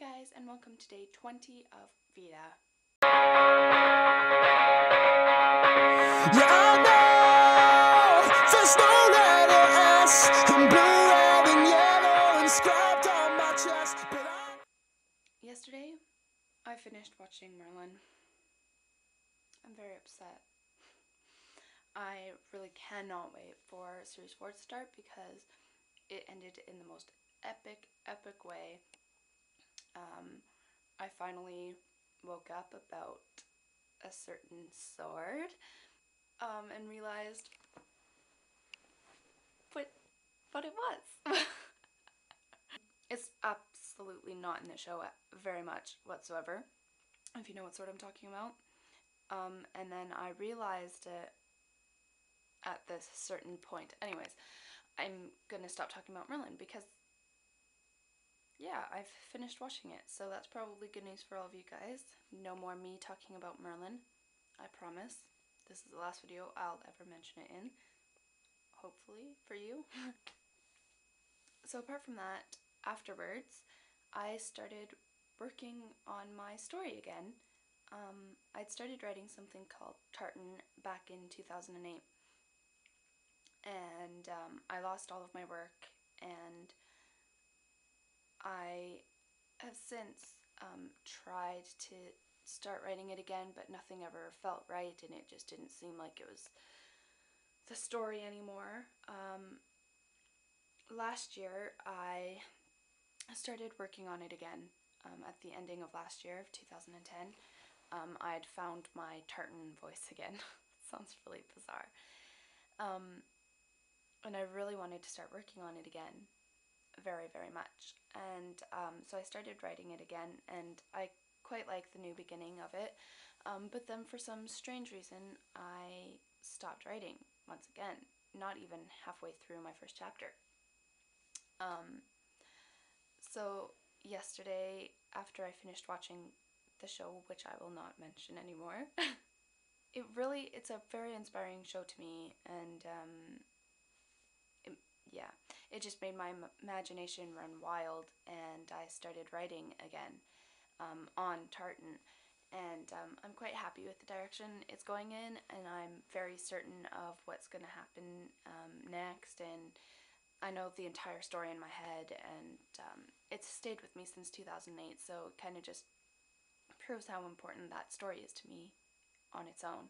guys, and welcome to day 20 of VEDA. Yeah, I know there's no letter S in blue, red, and yellow inscribed on my chest, but Yesterday, I finished watching Merlin. I'm very upset. I really cannot wait for Series 4 to start because it ended in the most epic way. I finally woke up about a certain sword and realized what it was. It's absolutely not in the show very much whatsoever, if you know what sword I'm talking about. And then I realized it at this certain point. Anyways, I'm gonna stop talking about Merlin because, yeah, I've finished watching it, so that's probably good news for all of you guys. No more me talking about Merlin, I promise. This is the last video I'll ever mention it in, hopefully, for you. So apart from that, afterwards, I started working on my story again. I'd started writing something called Tartan back in 2008, and I lost all of my work, and I have since tried to start writing it again, but nothing ever felt right, and it just didn't seem like it was the story anymore. Last year, I started working on it again. At the ending of last year, of 2010, I'd found my tartan voice again. Sounds really bizarre. And I really wanted to start working on it again, very much. And so I started writing it again, and I quite like the new beginning of it. But then for some strange reason, I stopped writing once again, not even halfway through my first chapter. So yesterday, after I finished watching the show, which I will not mention anymore, it's a very inspiring show to me, and it just made my imagination run wild, and I started writing again on tartan, and I'm quite happy with the direction it's going in, and I'm very certain of what's going to happen next, and I know the entire story in my head, and it's stayed with me since 2008, so it kind of just proves how important that story is to me on its own.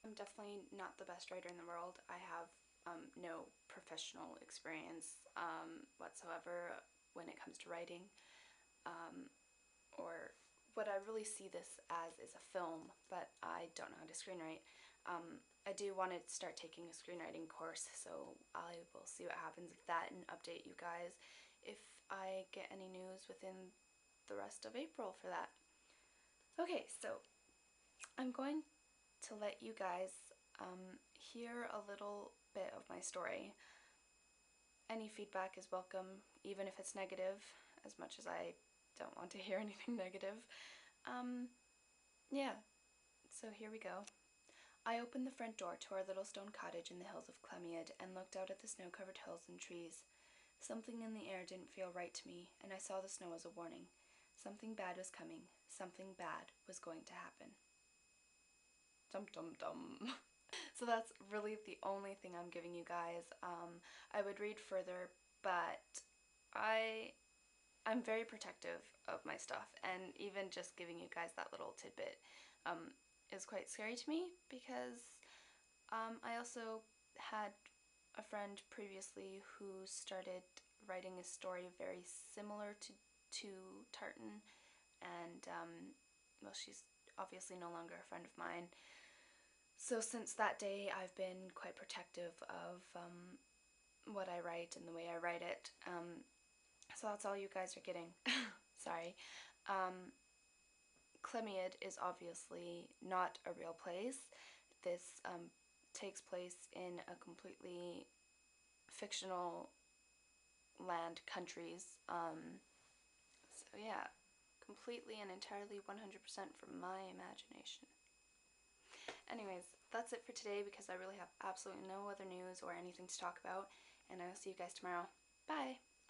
I'm definitely not the best writer in the world. I have no professional experience whatsoever when it comes to writing, or what I really see this as is a film, but I don't know how to screenwrite. I do want to start taking a screenwriting course, so I will see what happens with that and update you guys if I get any news within the rest of April for that. Okay, so I'm going to let you guys hear a little bit of my story. Any feedback is welcome, even if it's negative, as much as I don't want to hear anything negative. Yeah, so here we go. I opened the front door to our little stone cottage in the hills of Clemiad and looked out at the snow-covered hills and trees. Something in the air didn't feel right to me, and I saw the snow as a warning. Something bad was coming. Something bad was going to happen. Dum dum dum. So that's really the only thing I'm giving you guys. I would read further, but I'm very protective of my stuff, and even just giving you guys that little tidbit is quite scary to me, because I also had a friend previously who started writing a story very similar to Tartan, and well, she's obviously no longer a friend of mine. So since that day, I've been quite protective of what I write and the way I write it. So that's all you guys are getting. Sorry. Clemiad is obviously not a real place. This takes place in a completely fictional land, countries. So yeah, completely and entirely 100% from my imagination. Anyways, that's it for today because I really have absolutely no other news or anything to talk about, and I'll see you guys tomorrow. Bye!